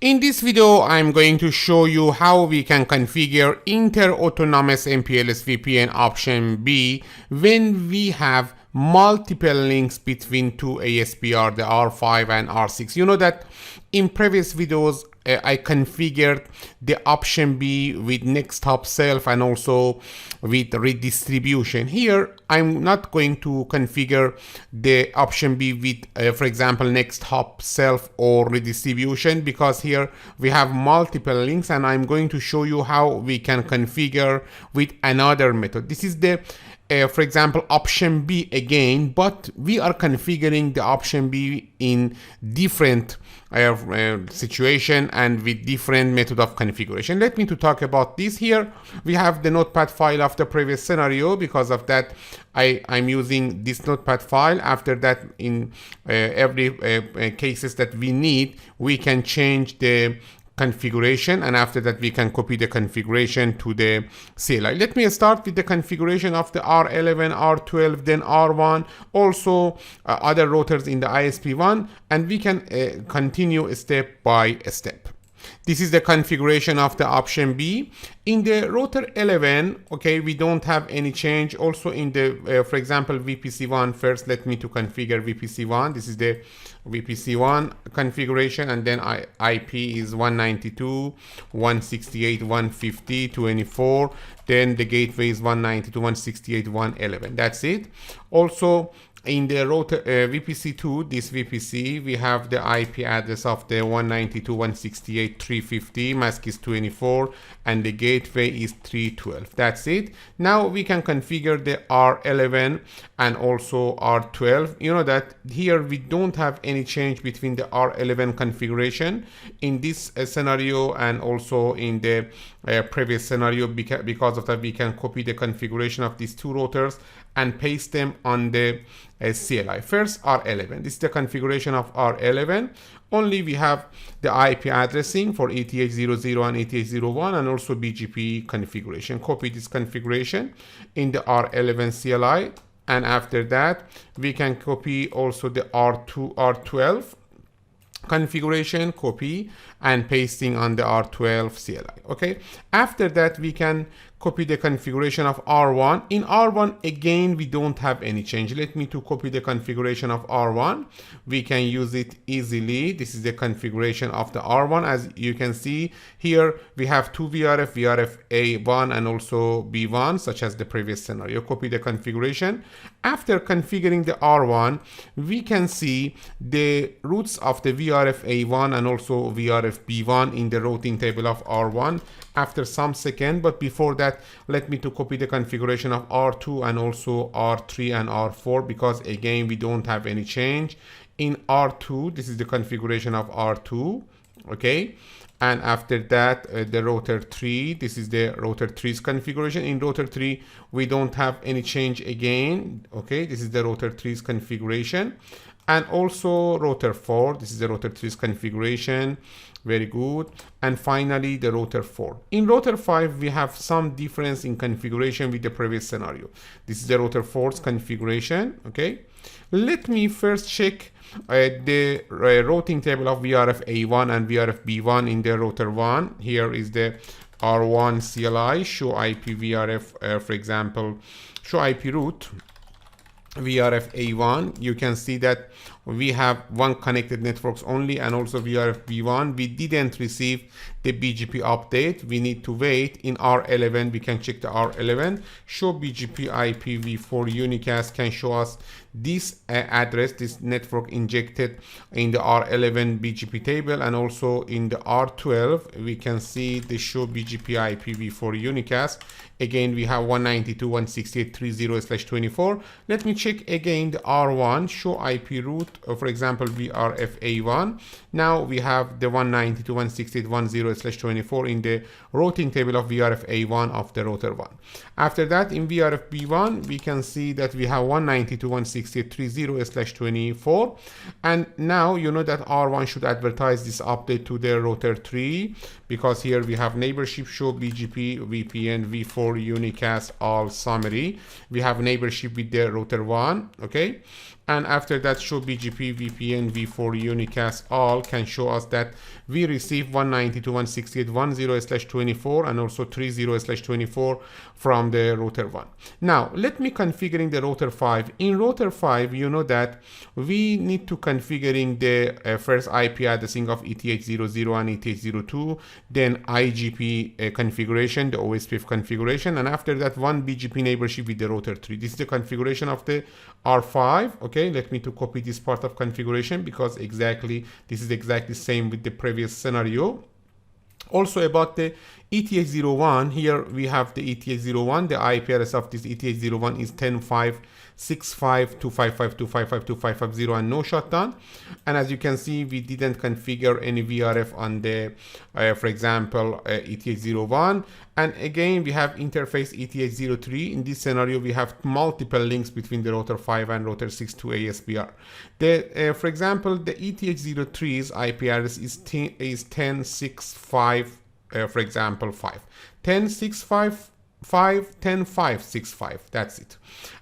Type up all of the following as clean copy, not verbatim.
In this video, I'm going to show you how we can configure inter-autonomous MPLS VPN option B when we have multiple links between two ASPR, the R5 and R6. You know that in previous videos, I configured the option B with next hop self and also with redistribution. Here, I'm not going to configure the option B with, for example, next hop self or redistribution, because here we have multiple links and I'm going to show you how we can configure with another method. This is the for example, option B again, but we are configuring the option B in different situation and with different method of configuration. Let me to talk about this. Here we have the notepad file of the previous scenario. Because of that, I'm using this notepad file. After that, in every cases that we need, we can change the configuration, and after that we can copy the configuration to the CLI. Let me start with the configuration of the R11, R12, then R1, also other routers in the ISP1, and we can continue step by step. This is the configuration of the option B. In the router 11, okay, we don't have any change. Also in the, for example, VPC1, first let me to configure VPC1. This is the VPC1 configuration, and then IP is 192.168.150.24. Then the gateway is 192.168.111. That's it. Also, in the router VPC2, this VPC, we have the IP address of the 192.168.350, mask is 24, and the gateway is 312. That's it. Now we can configure the R11 and also R12. You know that here we don't have any change between the R11 configuration in this scenario and also in the previous scenario. Because of that, we can copy the configuration of these two routers and paste them on the CLI. First, R11. This is the configuration of R11. Only we have the IP addressing for ETH00 and ETH01 and also BGP configuration. Copy this configuration in the R11 CLI, and after that we can copy also the R12 configuration, copy and pasting on the R12 CLI. Okay, after that we can copy the configuration of R1. In R1 again we don't have any change. Let me to copy the configuration of R1. We can use it easily. This is the configuration of the R1. As you can see here, we have two VRF A1 and also B1, such as the previous scenario. Copy the configuration. After configuring the R1, we can see the routes of the VRF A1 and also VRF B1 in the routing table of R1 after some second. But before that, let me to copy the configuration of R2 and also R3 and R4, because again we don't have any change. In R2, this is the configuration of R2, okay, and after that the router 3, this is the router 3's configuration. In router 3 we don't have any change again, okay, this is the router 3's configuration. And also router 4, this is the router 3's configuration. Very good. And finally the router 4. In router 5 we have some difference in configuration with the previous scenario. This is the router 4's configuration. Okay, let me first check the routing table of VRF A1 and VRF B1 in the router 1. Here is the R1 CLI, show IP VRF, for example, show IP route VRF A1. You can see that we have one connected networks only, and also VRF B1 we didn't receive the BGP update. We need to wait. In R11 we can check the R11, show BGP IPv4 unicast can show us this address, this network injected in the R11 BGP table, and also in the R12 we can see the show BGP IPv4 unicast. Again we have 192.168.30/24. Let me check again the R1, show IP route, for example VRF A1. Now we have the 192.168.10/24 in the routing table of VRF A1 of the router 1. After that, in VRF B1 we can see that we have 192.168.30/24, and now you know that R1 should advertise this update to the router 3, because here we have neighborship, show BGP VPN v4 unicast all summary. We have neighborship with the router 1, okay, and after that show BGP VPN v4 unicast all log can show us that we receive 192.168.10/24 and also 30/24 from the router 1. Now let me configuring the router 5. In router 5, you know that we need to configuring the first IP addressing of ETH00 and ETH02, then IGP configuration, the OSPF configuration, and after that one BGP neighborship with the router 3. This is the configuration of the R5. Okay, let me to copy this part of configuration because this is exactly same with the previous scenario. Also about the ETH01, here we have the ETH01, the IP address of this ETH01 is 10.565.255.255.255.0 and no shutdown. And as you can see, we didn't configure any VRF on the, for example, ETH01. And again, we have interface ETH03. In this scenario, we have multiple links between the router 5 and router 6 to ASBR. For example, the ETH03's IP address is 10.6.5, for example, 5. 10.6.5.10.5.6.5. That's it.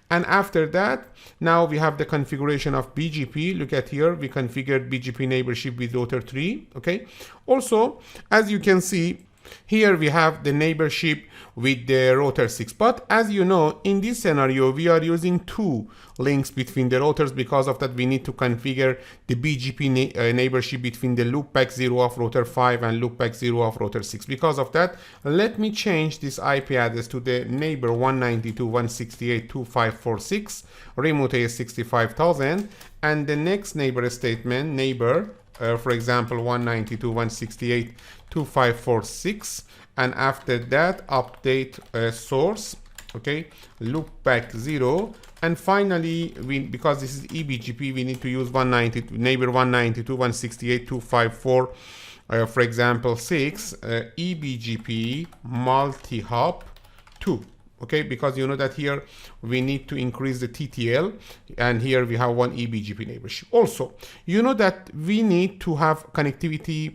And after that, now we have the configuration of BGP. Look at here, we configured BGP neighborship with router 3. Okay. Also, as you can see, here we have the neighborship with the router 6. But as you know, in this scenario, we are using two links between the routers. Because of that, we need to configure the BGP neighborship between the loopback 0 of router 5 and loopback 0 of router 6. Because of that, let me change this IP address to the neighbor 192.168.2546, remote AS65000, and the next neighbor statement, neighbor, for example, 192.168.2546, and after that update source, okay, loopback 0, and finally because this is eBGP, we need to use neighbor 192.168.254, for example 6, eBGP multi-hop 2. Okay, because you know that here we need to increase the TTL, and here we have one eBGP neighborship. Also, you know that we need to have connectivity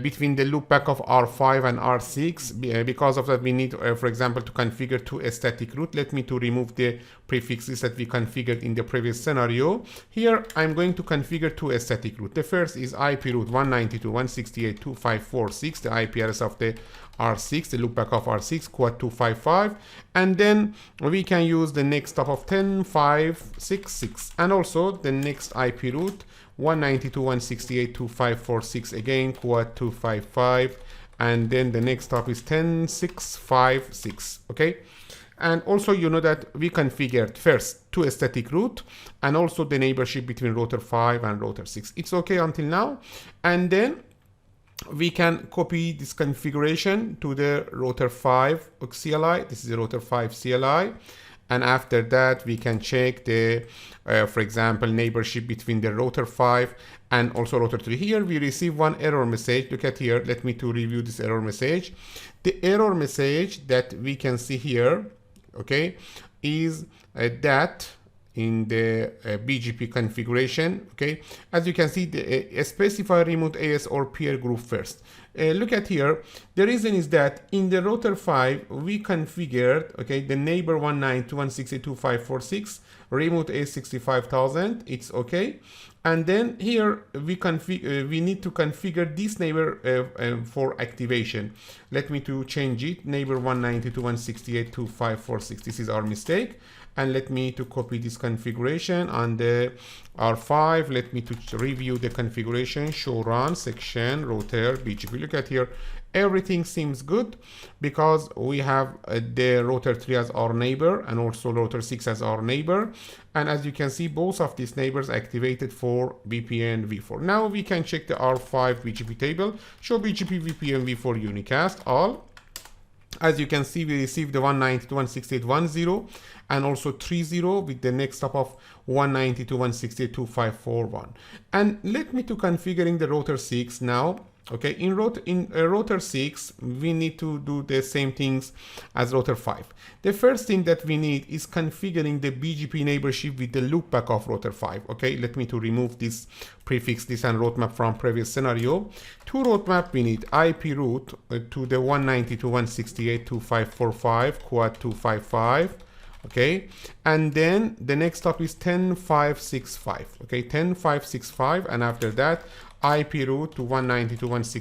between the loopback of R5 and R6. Because of that, we need, for example, to configure two static route. Let me to remove the prefixes that we configured in the previous scenario. Here, I'm going to configure two static route. The first is IP route 192.168.2546, the IP address of the R6, the loopback of R6, quad 255, and then we can use the next stop of 10.5.6.6, and also the next IP route 192.168.2546, again quad 255, and then the next stop is 10.6.5.6. Okay, and also you know that we configured first two static route and also the neighborship between router 5 and router 6. It's okay until now, and then we can copy this configuration to the router 5 CLI. This is the router 5 CLI. And after that, we can check the, for example, neighborship between the router 5 and also router 3. Here we receive one error message. Look at here. Let me to review this error message. The error message that we can see here, okay, is that in the BGP configuration, okay, as you can see, specify remote AS or peer group first. Look at here. The reason is that in the router 5 we configured, okay, the neighbor 192.168.2546, remote AS65000. It's okay, and then here we need to configure this neighbor for activation. Let me to change it, neighbor 192.168.2546. This is our mistake. And let me to copy this configuration on the R5. Let me to review the configuration, show run, section, router, BGP. Look at here, everything seems good because we have the router 3 as our neighbor and also router 6 as our neighbor. And as you can see, both of these neighbors activated for VPN v4. Now we can check the R5 BGP table, show BGP VPN v4 unicast, all. As you can see, we received the 192.168.10 and also 30 with the next stop of 192.168.2541. And let me to configuring the router 6 now. Okay, in router 6, we need to do the same things as router 5. The first thing that we need is configuring the BGP neighborship with the loopback of router 5. Okay, let me to remove this prefix, this and roadmap from previous scenario. To roadmap, we need IP route to the 192.168.2545, quad 255. Okay, and then the next stop is 10.5.6.5. Okay, 10.5.6.5, and after that IP route to 192.168.